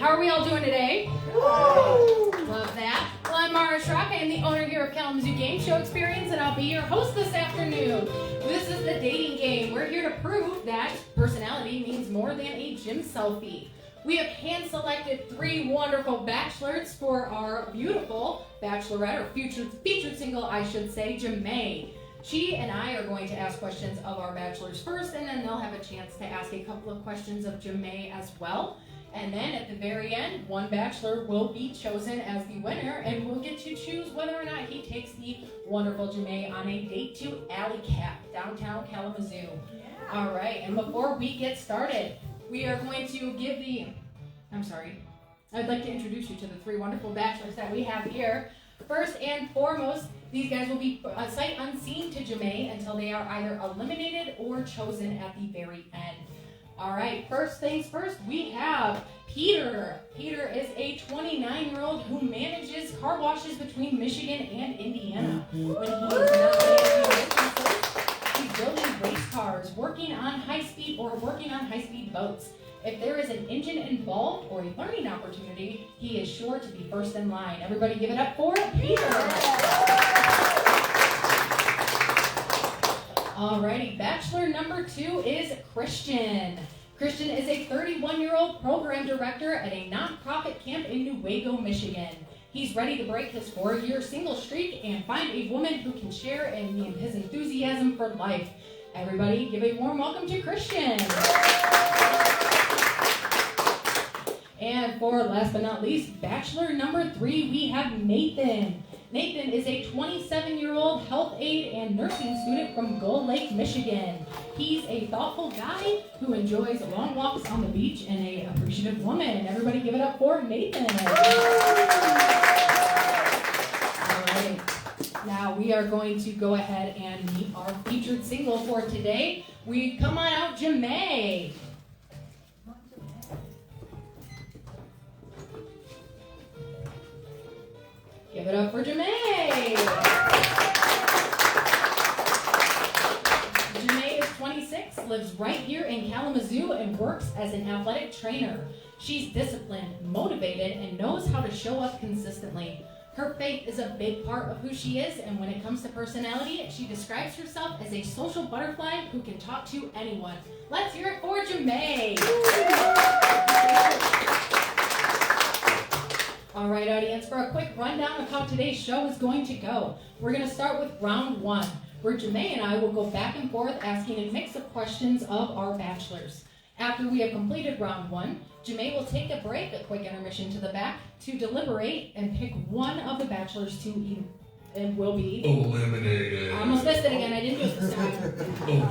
How are we all doing today? Love that. Well, I'm Mara Schrock. I am the owner here of Kalamazoo Game Show Experience, and I'll be your host this afternoon. This is the dating game. We're here to prove that personality means more than a gym selfie. We have hand-selected 3 wonderful bachelors for our beautiful bachelorette, or featured single, I should say, J'May. She and I are going to ask questions of our bachelors first, and then they'll have a chance to ask a couple of questions of J'May as well. And then at the very end, one bachelor will be chosen as the winner, and we'll get to choose whether or not he takes the wonderful J'May on a date to Alley Cat, downtown Kalamazoo. Yeah. All right, and before we get started, we are going to give I'd like to introduce you to the 3 wonderful bachelors that we have here. First and foremost, these guys will be sight unseen to J'May until they are either eliminated or chosen at the very end. All right, first things first, we have Peter. Peter is a 29-year-old who manages car washes between Michigan and Indiana. When he is not managing businesses, he's building race cars, working on high-speed boats. If there is an engine involved or a learning opportunity, he is sure to be first in line. Everybody give it up for Peter. Alrighty, bachelor number 2 is Christian. Christian is a 31-year-old program director at a nonprofit camp in Newaygo, Michigan. He's ready to break his 4-year single streak and find a woman who can share in his enthusiasm for life. Everybody give a warm welcome to Christian. And for last but not least, bachelor number 3, we have Nathan. Nathan is a 27-year-old health aide and nursing student from Gull Lake, Michigan. He's a thoughtful guy who enjoys long walks on the beach and an appreciative woman. Everybody give it up for Nathan. All right. Now we are going to go ahead and meet our featured single for today. Come on out, J'May. Give it up for J'May. J'May is 26, lives right here in Kalamazoo, and works as an athletic trainer. She's disciplined, motivated, and knows how to show up consistently. Her faith is a big part of who she is, and when it comes to personality, she describes herself as a social butterfly who can talk to anyone. Let's hear it for J'May. All right, audience, for a quick rundown of how today's show is going to go. We're going to start with round 1, where J'May and I will go back and forth asking a mix of questions of our bachelors. After we have completed round 1, J'May will take a break, a quick intermission to the back, to deliberate and pick one of the bachelors to eat, and will be eliminated. I almost missed it again. I didn't do it this time.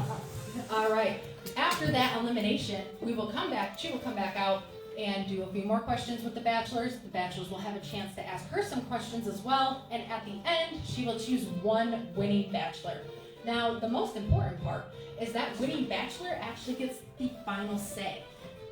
All right. After that elimination, she will come back out and do a few more questions with the bachelors. The bachelors will have a chance to ask her some questions as well, and at the end, she will choose one winning bachelor. Now, the most important part is that winning bachelor actually gets the final say.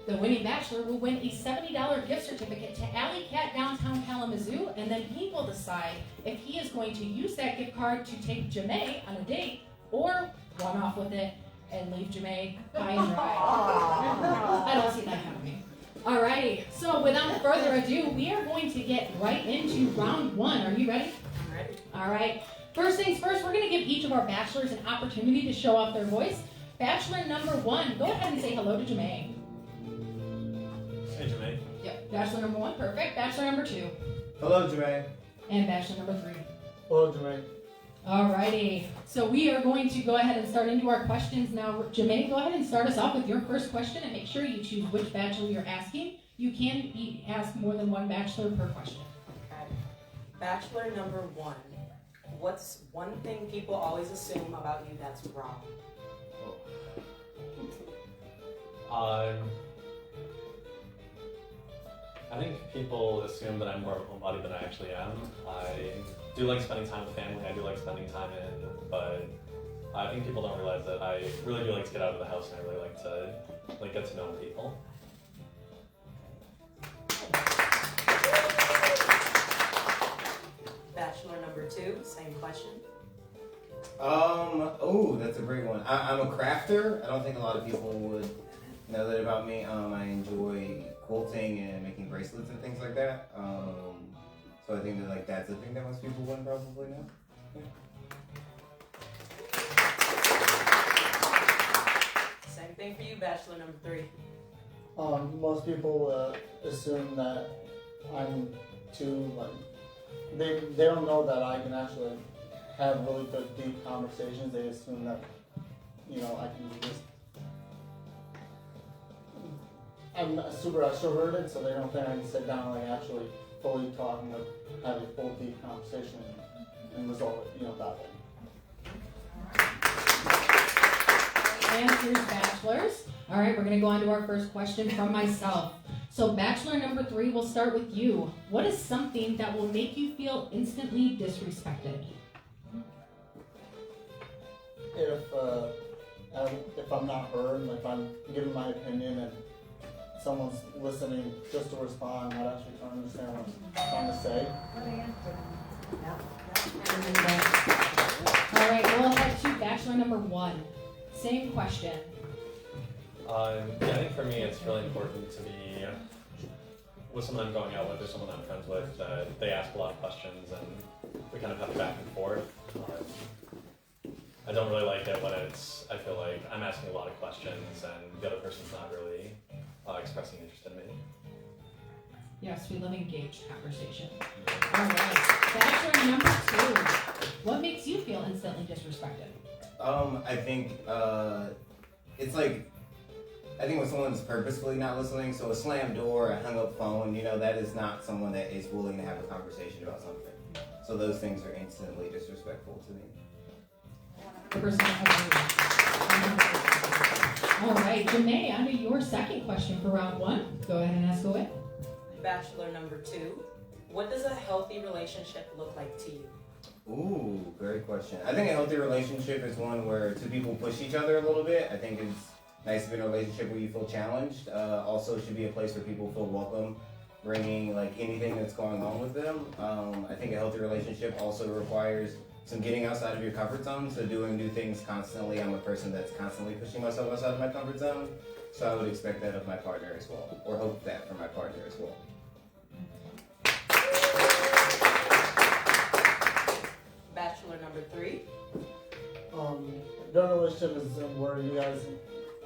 The winning bachelor will win a $70 gift certificate to Alley Cat downtown Kalamazoo, and then he will decide if he is going to use that gift card to take J'May on a date or run off with it and leave J'May high and dry. I don't see that happening. Alrighty, so without further ado, we are going to get right into round 1. Are you ready? I'm ready. Alright, first things first, we're going to give each of our bachelors an opportunity to show off their voice. Bachelor number 1, go ahead and say hello to J'May. Hey, J'May. Yep, bachelor number 1, perfect. Bachelor number 2. Hello, J'May. And bachelor number 3. Hello, J'May. Alrighty, so we are going to go ahead and start into our questions now. J'May, go ahead and start us off with your first question, and make sure you choose which bachelor you're asking. You can ask more than one bachelor per question. Okay. Bachelor number 1. What's one thing people always assume about you that's wrong? I think people assume that I'm more of a homebody than I actually am. I do like spending time with family, I do like spending time but I think people don't realize that I really do like to get out of the house, and I really like to get to know people. Bachelor number 2, same question. Oh, that's a great one. I'm a crafter. I don't think a lot of people would know that about me. I enjoy quilting and making bracelets and things like that. So I think that like that's a thing that most people wouldn't probably know. Yeah. Same thing for you, bachelor number 3. Most people assume that I'm too like they don't know that I can actually have really good deep conversations. They assume that I can just I'm super extroverted, so they don't think I can sit down and like actually fully talk and like, have a full deep conversation and resolve it that way. Answers, bachelors. All right, we're going to go on to our first question from myself. So bachelor number 3, we'll start with you. What is something that will make you feel instantly disrespected? If I'm not heard, like if I'm giving my opinion and someone's listening just to respond, not actually trying to understand what I'm trying to say. All right, we'll head to bachelor number 1. Same question. I think for me it's really important to be with someone I'm going out with or someone I'm friends with that they ask a lot of questions and we kind of have a back and forth. I don't really like it when I feel like I'm asking a lot of questions and the other person's not really expressing interest in me. Yes, we love engaged conversation. All right, bachelor number 2. What makes you feel instantly disrespected? I think it's like I think when someone's purposefully not listening, so a slammed door, a hung up phone, that is not someone that is willing to have a conversation about something. So those things are instantly disrespectful to me. All right, J'May, on to your second question for round 1. Go ahead and ask away. Bachelor number 2. What does a healthy relationship look like to you? Ooh, great question. I think a healthy relationship is one where two people push each other a little bit. I think it's nice to be in a relationship where you feel challenged. Also, it should be a place where people feel welcome, bringing like anything that's going on with them. I think a healthy relationship also requires some getting outside of your comfort zone, so doing new things constantly. I'm a person that's constantly pushing myself outside of my comfort zone, so I would expect that of my partner as well, or hope that for my partner as well. Bachelor number 3. Your relationship is where you guys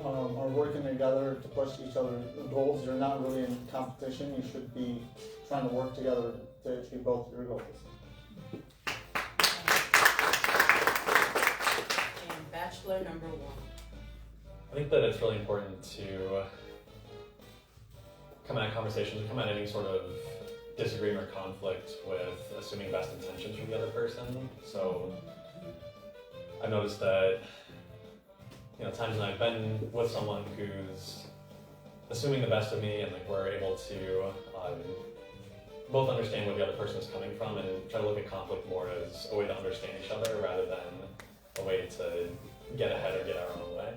are working together to push each other's goals. You're not really in competition. You should be trying to work together to achieve both your goals. And bachelor number 1. I think that it's really important to come at conversations, come at any sort of disagreement or conflict with assuming best intentions from the other person. So I've noticed that, times when I've been with someone who's assuming the best of me and like we're able to both understand where the other person is coming from and try to look at conflict more as a way to understand each other rather than a way to get ahead or get our own way.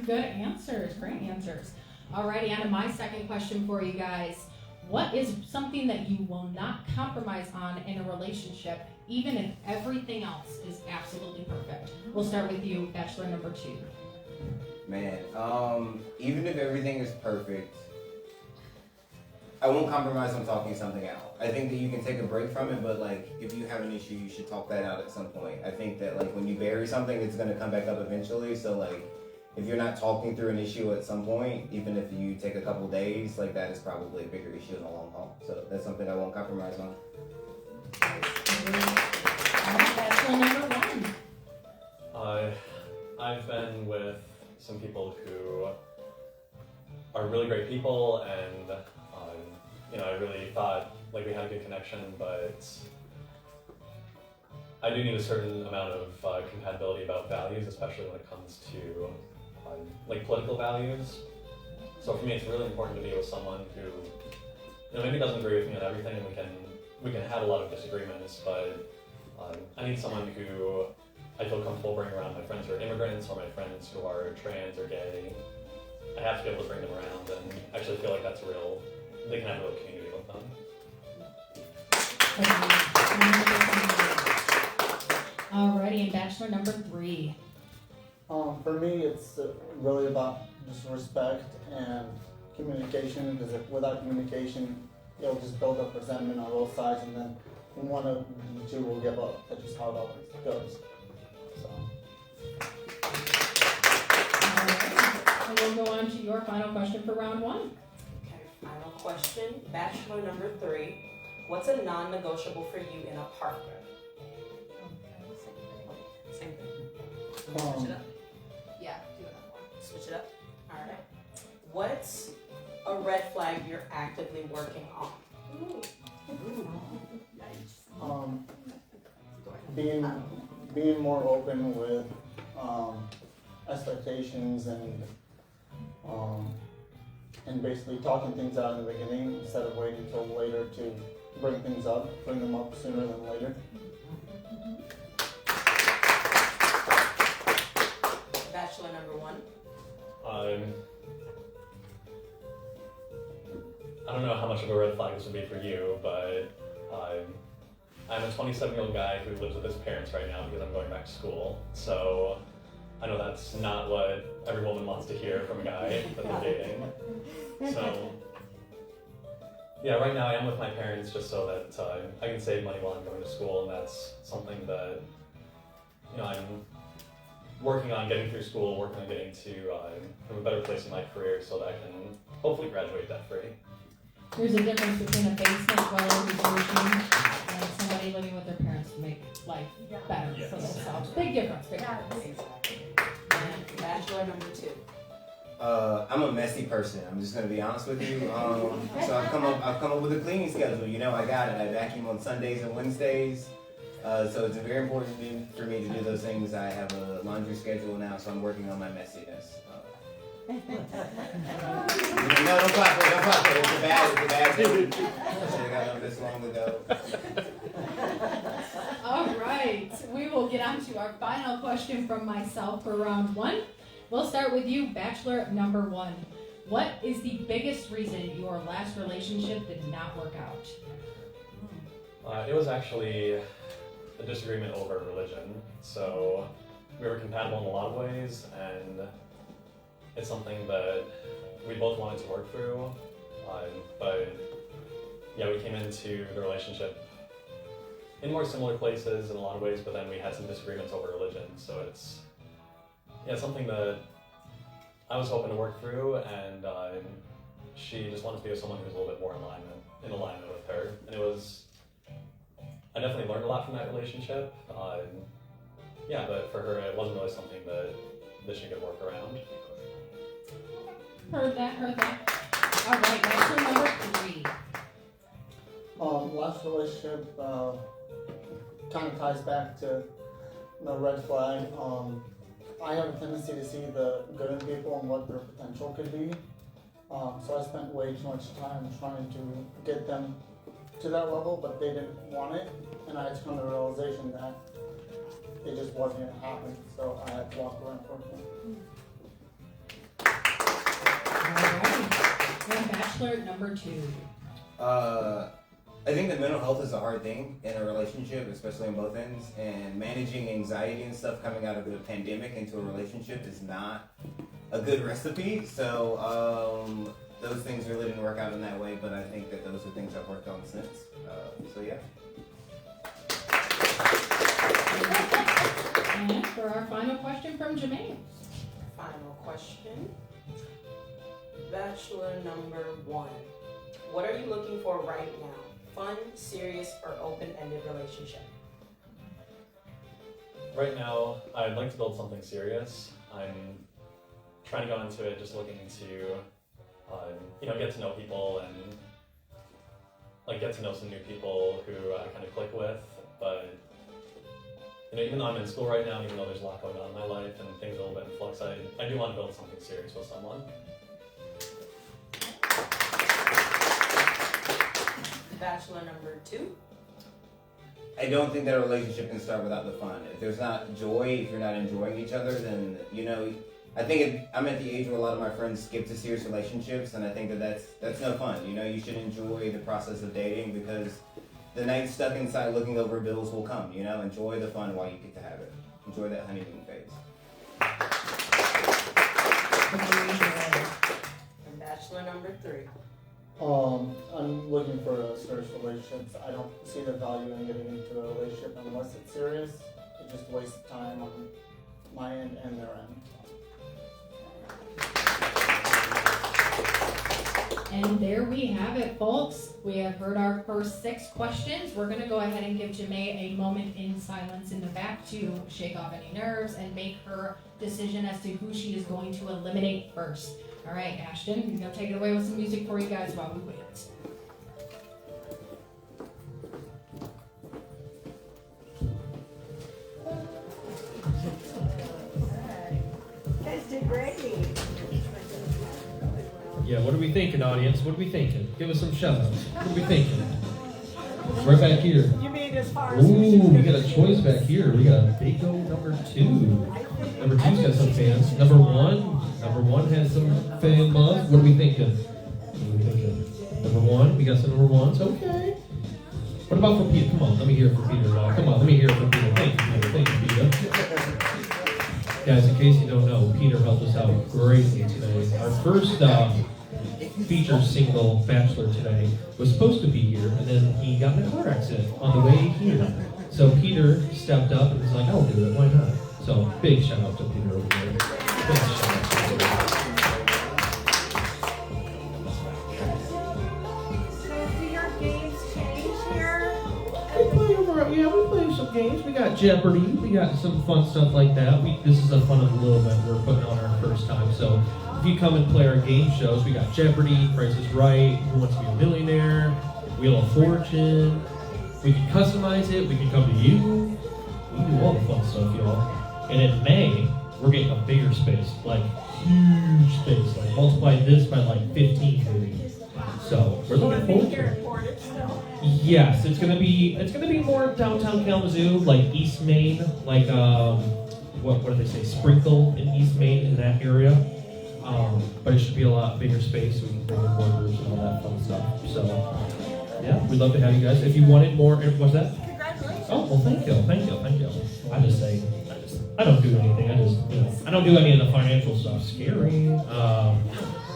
Good answers, great answers. Alrighty, on to my second question for you guys. What is something that you will not compromise on in a relationship, even if everything else is absolutely perfect? We'll start with you, bachelor number 2. Man, even if everything is perfect, I won't compromise on talking something out. I think that you can take a break from it, but like if you have an issue, you should talk that out at some point. I think that like when you bury something, it's gonna come back up eventually. So like if you're not talking through an issue at some point, even if you take a couple days, like that is probably a bigger issue in the long haul. So that's something I won't compromise on. Bachelor number 1. I've been with some people who are really great people and I really thought like we had a good connection, but I do need a certain amount of compatibility about values, especially when it comes to like political values. So for me, it's really important to be with someone who maybe doesn't agree with me on everything, and we can have a lot of disagreements. But I need someone who I feel comfortable bringing around my friends who are immigrants or my friends who are trans or gay. I have to be able to bring them around and actually feel like that's real. They can have a real community with them. Alrighty, and bachelor number 3. For me, it's really about just respect and communication, because without communication, it'll just build up resentment on both sides, and then one of the two will give up. That's just how it always goes. So. And we'll go on to your final question for round one. Okay, final question. Bachelor number 3. What's a non-negotiable for you in a partner? Same thing. Switch it up. Yeah, do another one. Switch it up. All right. What's a red flag you're actively working on? Being more open with expectations and basically talking things out in the beginning instead of waiting until later to bring them up sooner than later. Bachelor number 1. I don't know how much of a red flag this would be for you, but I'm a 27-year-old guy who lives with his parents right now because I'm going back to school. So I know that's not what every woman wants to hear from a guy that they're dating. So yeah, right now I am with my parents just so that I can save money while I'm going to school, and that's something that I'm working on getting through school, working on getting to a better place in my career so that I can hopefully graduate debt-free. There's a difference between a basement dweller who's working and somebody living with their parents to make life better for Yes. themselves. Big difference, big Yeah, difference. Exactly. And bachelor number 2. I'm a messy person. I'm just gonna be honest with you. So I've come up with a cleaning schedule. You know, I got it. I vacuum on Sundays and Wednesdays. So it's very important for me to do those things. I have a laundry schedule now, so I'm working on my messiness. No, don't clap for it. Don't clap for it. It's a bad thing. I should have gotten this long ago. All right, we will get on to our final question from myself for round one. We'll start with you, Bachelor number 1. What is the biggest reason your last relationship did not work out? It was actually a disagreement over religion. So we were compatible in a lot of ways, and it's something that we both wanted to work through. But yeah, we came into the relationship in more similar places in a lot of ways, but then we had some disagreements over religion. So it's something that I was hoping to work through, and she just wanted to be with someone who's a little bit more in alignment with her. And I definitely learned a lot from that relationship. But for her, it wasn't really something that she could work around. Heard that. All right, Bachelor number 3. Last relationship kind of ties back to the red flag. I have a tendency to see the good in people and what their potential could be. So I spent way too much time trying to get them to that level, but they didn't want it. And I had to come to the realization that it just wasn't going to happen. So I had to walk away, unfortunately. All right, and Bachelor number 2. I think that mental health is a hard thing in a relationship, especially on both ends, and managing anxiety and stuff coming out of the pandemic into a relationship is not a good recipe. So those things really didn't work out in that way, but I think that those are things I've worked on since. So yeah. And for our final question from J'May. Final question. Bachelor number 1. What are you looking for right now? Fun, serious, or open-ended relationship? Right now, I'd like to build something serious. I'm trying to go into it just looking to, get to know people and get to know some new people who I kind of click with. But even though I'm in school right now, even though there's a lot going on in my life and things are a little bit in flux, I do want to build something serious with someone. Bachelor number 2. I don't think that a relationship can start without the fun. If there's not joy, if you're not enjoying each other, then, I think I'm at the age where a lot of my friends skip to serious relationships, and I think that's no fun. You should enjoy the process of dating, because the night stuck inside looking over bills will come. Enjoy the fun while you get to have it. Enjoy that honeymoon phase. number 3. I'm looking for a serious relationship. I don't see the value in getting into a relationship unless it's serious. It just wastes time on my end and their end. And there we have it, folks. We have heard our first 6 questions. We're going to go ahead and give J'May a moment in silence in the back to shake off any nerves and make her decision as to who she is going to eliminate first. All right, Ashton, you're going to take it away with some music for you guys while we wait. You guys did great. Yeah, what are we thinking, audience? What are we thinking? Give us some shout-outs. What are we thinking? Right back here. You made as far as Ooh, we got a choice back here. We got Bingo number 2. Number 2's got some fans. Number 1 has some fan love. What are we thinking? Number 1, we got some number 1s. Okay. What about for Peter? Come on, let me hear it for Peter. Come on, let me hear it for Peter. Thank you, Peter. Thank you, Peter. Guys, in case you don't know, Peter helped us out greatly today. Our first feature single, Bachelor, today was supposed to be here, and then he got in a car accident on the way here. So Peter stepped up and was like, I'll do it, why not? So big shout out to Peter over there. Big shout out to Peter. So do your games change here? We play some games. We got Jeopardy. We got some fun stuff like that. This is a fun little event we're putting on our first time. So if you come and play our game shows, we got Jeopardy, Price is Right, Who Wants to Be a Millionaire, Wheel of Fortune. We can customize it. We can come to you. We can do all the fun stuff, y'all. And in May, we're getting a bigger space, like huge space. Like multiply this by like 15 maybe. So we're looking forward to it. Yes, it's gonna be more downtown Kalamazoo, like East Main, like what do they say, Sprinkle in East Main in that area. But it should be a lot bigger space, so we can bring in workers and all that fun stuff. So yeah, we'd love to have you guys. If you wanted more, what's that? Congratulations. Oh well, thank you. I just say, I don't do anything. I don't do any of the financial stuff. Scary.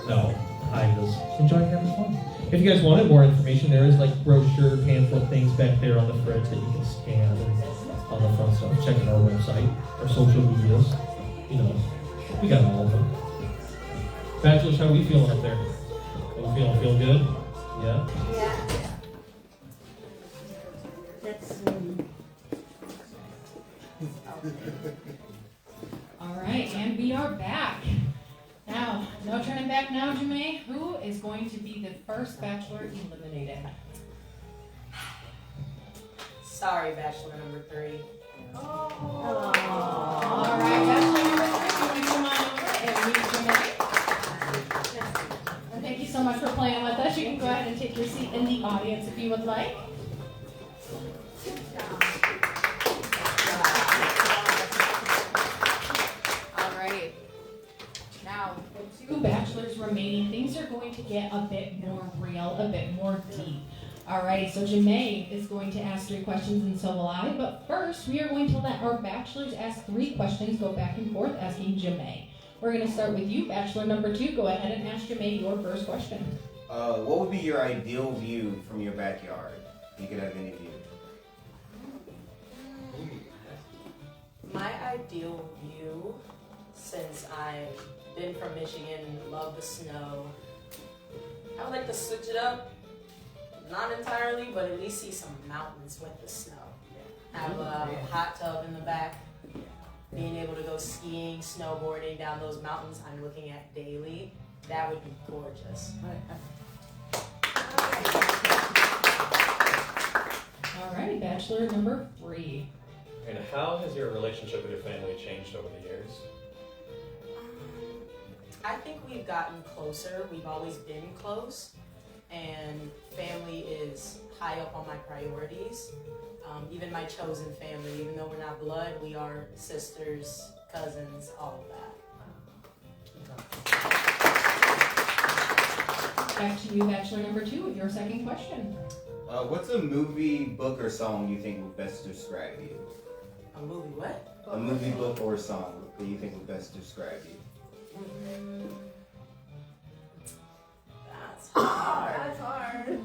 No, I just enjoy having fun. If you guys wanted more information, there is like brochure, pamphlet things back there on the fridge that you can scan and all the fun stuff. Check out our website, our social medias. We got all of them. Bachelors, how are we feeling up there? Are we feeling good? Yeah? Yeah. That's All right, and we are back. Now, no turning back now, J'May. Who is going to be the first Bachelor eliminated? Sorry, Bachelor number 3. All right, Bachelor number 3, you want to come on over and meet J'May? And thank you so much for playing with us. You can go ahead and take your seat in the audience if you would like. Alrighty. Now, With 2 bachelors remaining, things are going to get a bit more real, a bit more deep. Alrighty, so J'May is going to ask 3 questions and so will I, but first we are going to let our bachelors ask 3 questions, go back and forth asking J'May. We're going to start with you, Bachelor number 2. Go ahead and ask J'May your first question. What would be your ideal view from your backyard? If you could have any view. My ideal view, since I've been from Michigan, love the snow, I would like to switch it up. Not entirely, but at least see some mountains with the snow. Have a hot tub in the back. Being able to go skiing, snowboarding down those mountains I'm looking at daily, that would be gorgeous. Alrighty, Bachelor number 3. And how has your relationship with your family changed over the years? I think we've gotten closer. We've always been close. And family is high up on my priorities. Even my chosen family, even though we're not blood, we are sisters, cousins, all of that. Back to you, Bachelor number 2, with your second question. What's a movie, book, or song you think would best describe you? A movie what? A movie, book, or song that you think would best describe you? That's hard. That's hard.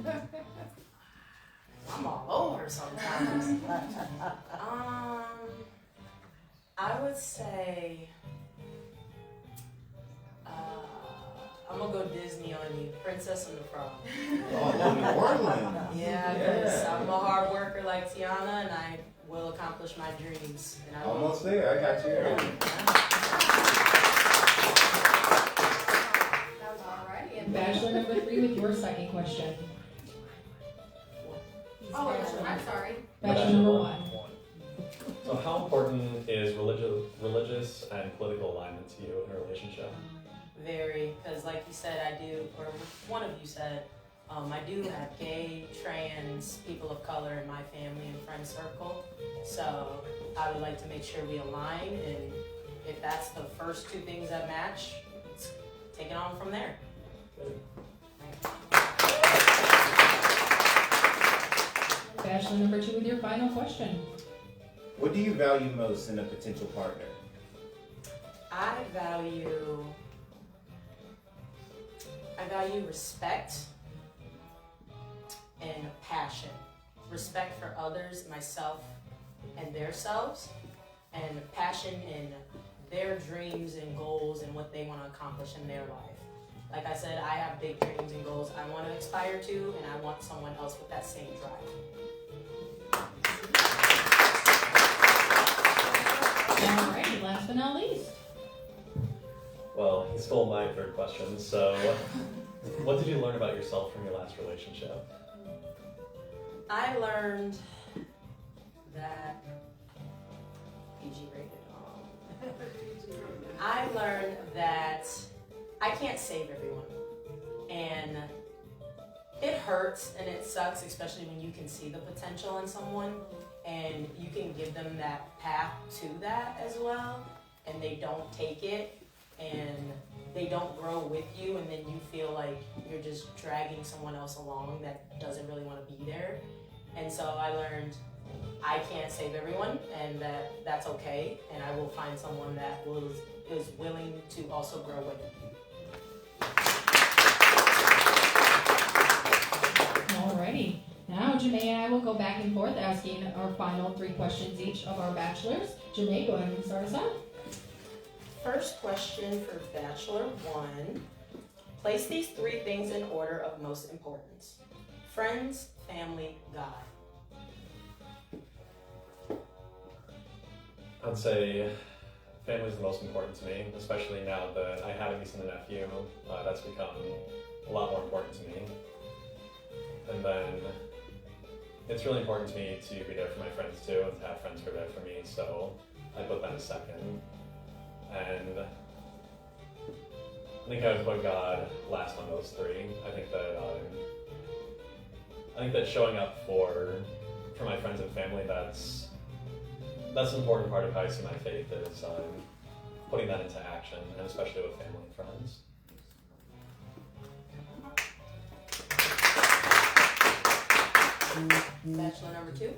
I'm all over sometimes. I would say, I'm gonna go Disney on you, Princess and the Frog. Oh, New Orleans. Yeah, because I'm a hard worker like Tiana, and I will accomplish my dreams. And I will. Almost there. I got you. Alrighty, and Bachelor number 3 with your second question. oh, I'm sorry. Bachelor number 1. So how important is religious and political alignment to you in a relationship? Very, because like you said, I do, or one of you said, I do have gay, trans, people of color in my family and friend circle. So I would like to make sure we align, and if that's the first 2 things that match, let's take it on from there. Bachelor number 2 with your final question. What do you value most in a potential partner? I value respect and passion. Respect for others, myself, and their selves, and passion in their dreams and goals and what they want to accomplish in their life. Like I said, I have big dreams and goals I want to aspire to, and I want someone else with that same drive. Alright, last but not least. Well, he stole my third question, so what did you learn about yourself from your last relationship? I learned that PG rated. I learned that I can't save everyone, and it hurts and it sucks, especially when you can see the potential in someone and you can give them that path to that as well, and they don't take it and they don't grow with you, and then you feel like you're just dragging someone else along that doesn't really want to be there. And so I learned I can't save everyone, and that's okay, and I will find someone that is willing to also grow with me. Alrighty. Now J'May and I will go back and forth asking our final 3 questions each of our bachelors. J'May, go ahead and start us out. First question for Bachelor 1. Place these 3 things in order of most importance. Friends, family, God. I'd say family is the most important to me, especially now that I have a niece and a nephew. That's become a lot more important to me. And then it's really important to me to be there for my friends too, and to have friends who are there for me, so I put that as second. And I think I would put God last on those 3. I think that showing up for my friends and family, that's an important part of how I see my faith, is putting that into action, and especially with family and friends. Bachelor number 2.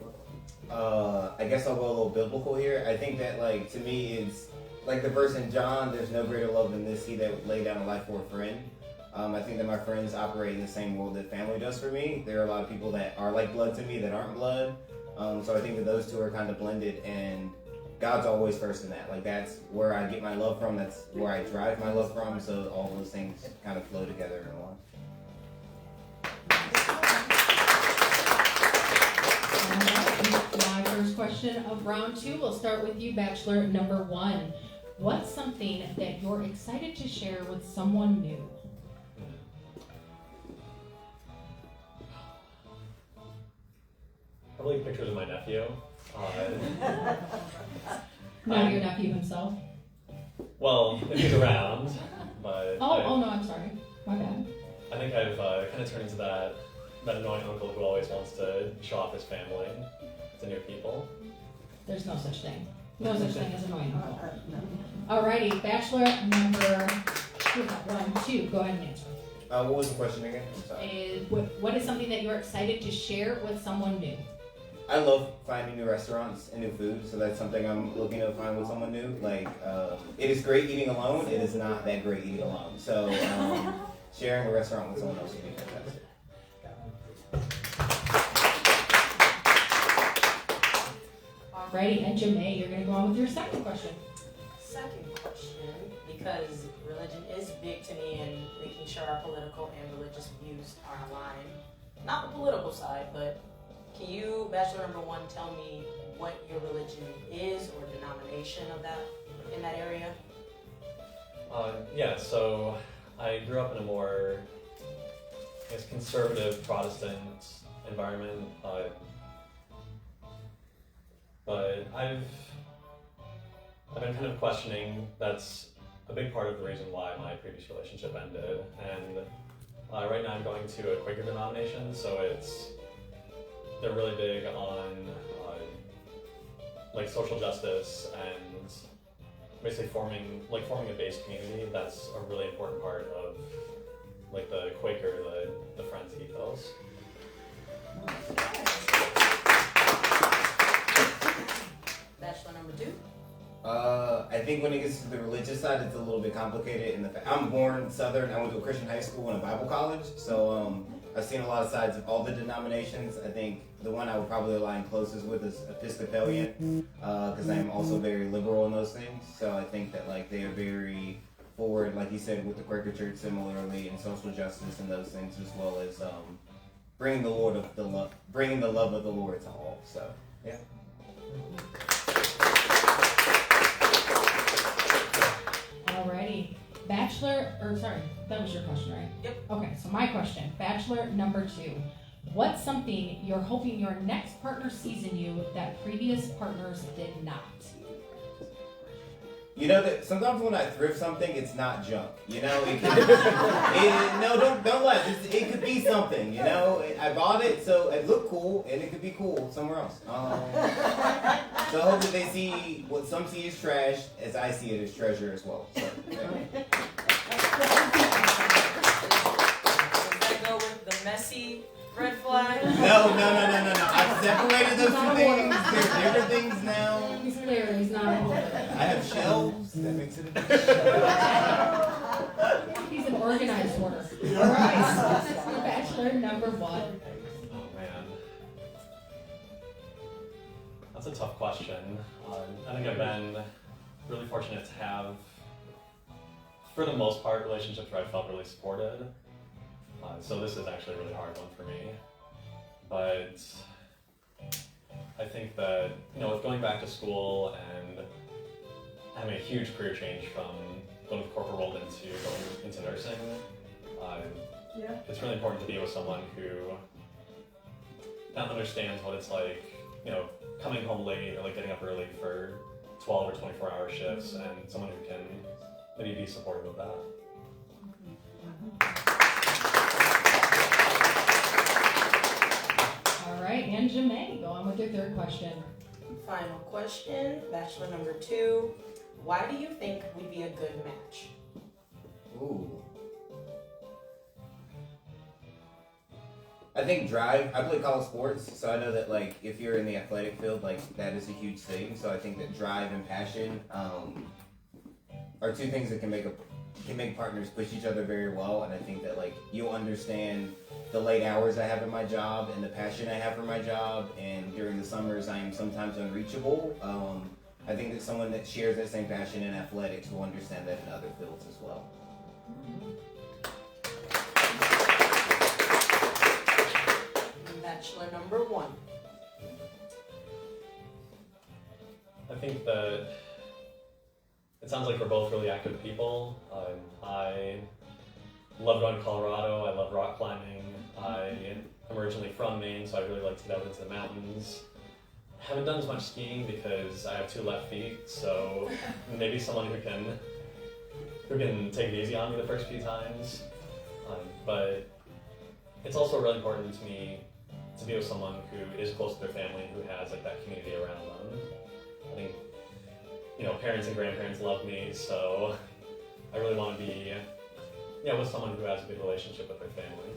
I guess I'll go a little biblical here. I think that, like, to me, it's like the verse in John, there's no greater love than this, he that would lay down a life for a friend. I think that my friends operate in the same world that family does for me. There are a lot of people that are like blood to me that aren't blood. So I think that those 2 are kind of blended, and God's always first in that. Like, that's where I get my love from, that's where I drive my love from, so all those things kind of flow together in one. My first question of round 2, we'll start with you, Bachelor number 1. What's something that you're excited to share with someone new? Probably pictures of my nephew. Not your nephew himself. Well, if he's around, but Oh no, I'm sorry. My bad. I think I've kind of turned into that annoying uncle who always wants to show off his family to new people. There's no such thing. No such thing as annoying uncle. Alrighty, Bachelor number 2. Go ahead and answer. What was the question again? I'm sorry. What is something that you're excited to share with someone new? I love finding new restaurants and new food, so that's something I'm looking to find with someone new. Like, it is great eating alone. It is not that great eating alone. So sharing a restaurant with someone else would be fantastic. Alrighty, and J'May, you're gonna go on with your second question. Second question, because religion is big to me and making sure our political and religious views are aligned. Not the political side, but can you, bachelor number one, tell me what your religion is or denomination of that in that area? Yeah, so I grew up in a more, I guess, conservative Protestant environment, but I've been kind of questioning. That's a big part of the reason why my previous relationship ended. And right now I'm going to a Quaker denomination, so they're really big on like social justice and basically forming a base community. That's a really important part of like the Quaker, the Friends ethos. Bachelor number two? I think when it gets to the religious side, it's a little bit complicated. I'm born Southern. I went to a Christian high school and a Bible college, so I've seen a lot of sides of all the denominations. I think the one I would probably align closest with is Episcopalian, because I'm also very liberal in those things. So I think that like they are very forward, like you said, with the Quaker Church, similarly in social justice and those things, as well as bringing the love of the Lord to all. So yeah. Alrighty. That was your question, right? Yep. Okay, so my question, bachelor number two. What's something you're hoping your next partner sees in you that previous partners did not? You know that sometimes when I thrift something, it's not junk. You know, it could, don't laugh. It could be something. You know, I bought it so it looked cool, and it could be cool somewhere else. So I hope that they see what some see as trash, as I see it as treasure as well. So, yeah. Does that go with the messy red flag? No. I've separated those two things. They're different things now. He's clear, he's not a holder. I have shelves. That makes it a different. He's an organized hoarder. Alright, bachelor number one. Oh man, that's a tough question. I think I've been really fortunate to have, for the most part, relationships where I felt really supported. So this is actually a really hard one for me. But I think that, with going back to school and having a huge career change from going to the corporate world into going into nursing, it's really important to be with someone who understands what it's like, coming home late or like getting up early for 12 or 24-hour shifts, and someone who can maybe be supportive of that. Alright, and J'May, go on with your third question. Final question, bachelor number two. Why do you think we'd be a good match? Ooh. I think drive. I play college sports, so I know that like if you're in the athletic field, like that is a huge thing. So I think that drive and passion are two things that can make partners push each other very well. And I think that like you'll understand the late hours I have in my job and the passion I have for my job. And during the summers, I am sometimes unreachable. I think that someone that shares that same passion in athletics will understand that in other fields as well. Bachelor number one. I think that it sounds like we're both really active people. I love going to Colorado. I love rock climbing. I am originally from Maine, so I really like to get out into the mountains. Haven't done as much skiing because I have two left feet, so maybe someone who can take it easy on me the first few times. But it's also really important to me to be with someone who is close to their family, who has like that community around them. I think, parents and grandparents love me, so I really want to be, with someone who has a good relationship with their family.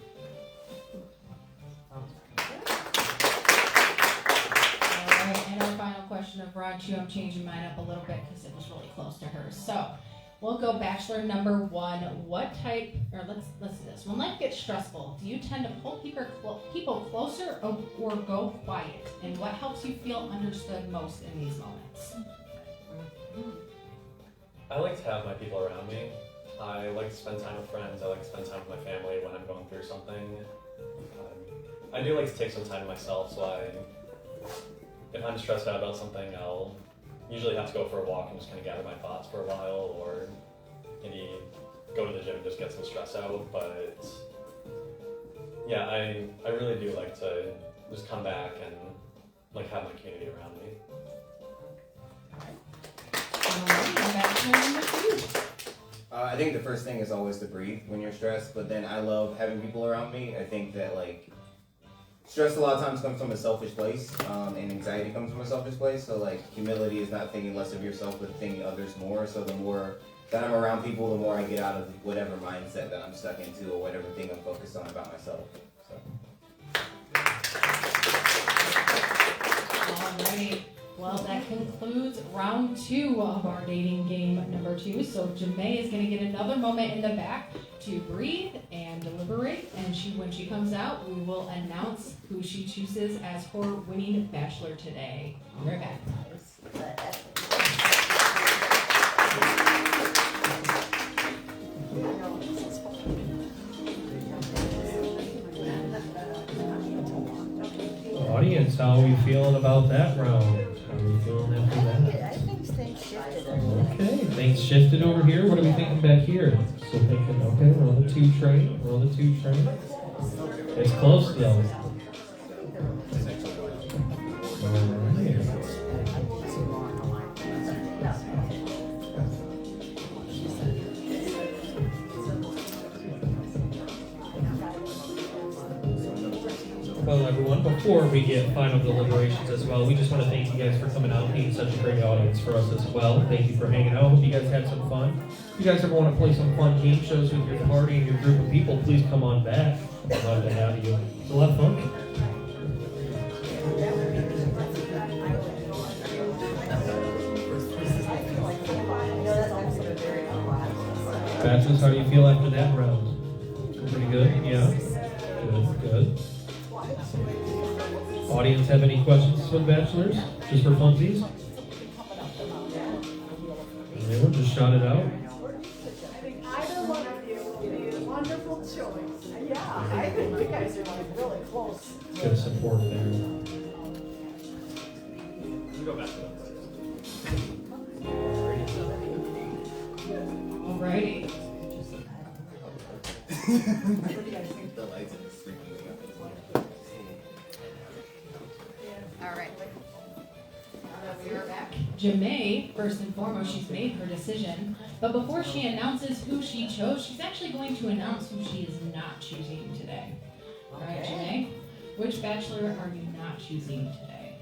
Alright, and our final question of round two, I'm changing mine up a little bit because it was really close to hers. So, We'll go bachelor number 1. What type, or let's do this. When life gets stressful, do you tend to pull people closer or go quiet? And what helps you feel understood most in these moments? I like to have my people around me. I like to spend time with friends. I like to spend time with my family when I'm going through something. I do like to take some time to myself, so if I'm stressed out about something, I'll usually have to go for a walk and just kind of gather my thoughts for a while, or maybe go to the gym and just get some stress out. But yeah, I really do like to just come back and like have my community around me. Bachelor number 2. I think the first thing is always to breathe when you're stressed, but then I love having people around me. I think that like stress a lot of times comes from a selfish place, and anxiety comes from a selfish place. So like humility is not thinking less of yourself, but thinking others more. So the more that I'm around people, the more I get out of whatever mindset that I'm stuck into or whatever thing I'm focused on about myself. So. Alright, well that concludes round 2 of our dating game number 2. So J'May is going to get another moment in the back to breathe and deliberate, and when she comes out, we will announce who she chooses as her winning bachelor today. Be right back. Audience, how are we feeling about that round? How are we feeling after that? I think things shifted. Okay, things shifted over here. What are we thinking back here? Still thinking, okay, we're on the 2 train. We're on the 2 train. It's close though. Alright. Well, everyone, before we get final deliberations as well, we just want to thank you guys for coming out and being such a great audience for us as well. Thank you for hanging out. Hope you guys had some fun. If you guys ever want to play some fun game shows with your party and your group of people, please come on back. I'd love to have you. It's a lot of fun. Bachelors, how do you feel after that round? Pretty good? Yeah? Good. Audience have any questions for the bachelors? Just for funsies? Anyone? Just shout it out. I think either one of you will be a wonderful choice. Yeah, I think you guys are like really close. Good support there. You go back to that place. Alrighty. The lights in the street. All right. We are back. J'May, first and foremost, she's made her decision. But before she announces who she chose, she's actually going to announce who she is not choosing today. Alright, J'May, which bachelor are you not choosing today?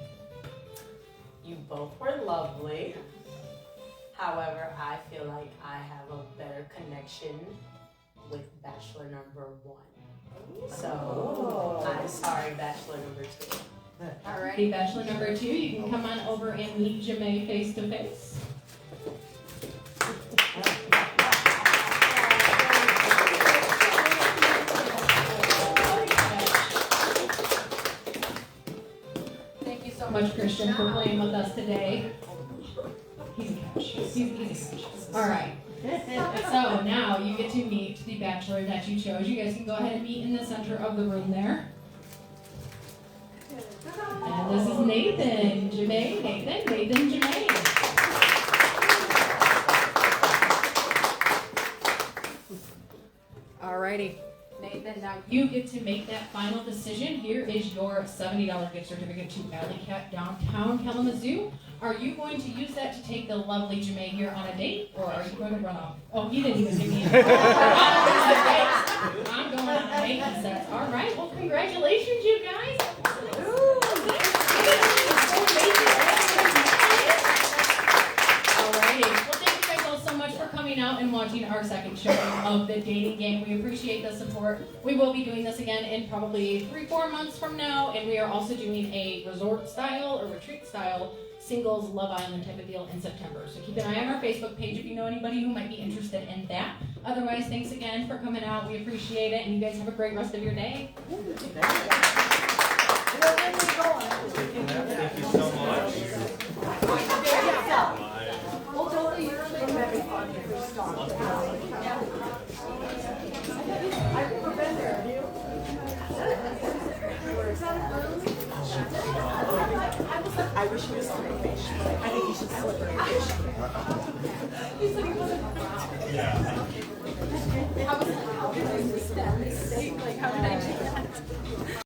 You both were lovely. However, I feel like I have a better connection with bachelor number 1. So, I'm sorry, bachelor number 2. Alrighty, bachelor number 2, you can come on over and meet J'May face to face. Thank you so much, Christian, for playing with us today. He's a catch. He's a catch. Alright. So now you get to meet the bachelor that you chose. You guys can go ahead and meet in the center of the room there. And this is Nathan, J'May. Alrighty. Nathan, now you get to make that final decision. Here is your $70 gift certificate to Alley Cat downtown Kalamazoo. Are you going to use that to take the lovely J'May here on a date, or are you going to run off? Oh, he didn't even give me a I'm going on a date, he says. Alright, well congratulations you guys. Alrighty, well thank you guys all so much for coming out and watching our second show of the dating game. We appreciate the support. We will be doing this again in probably 3-4 months from now, and we are also doing a resort style or retreat style singles Love Island type of deal in September. So keep an eye on our Facebook page if you know anybody who might be interested in that. Otherwise, thanks again for coming out. We appreciate it, and you guys have a great rest of your day. Thank you so much. Well, don't you maybe fun if we start. I've never been there, have you? I wish he was on vacation. I think he should slip her.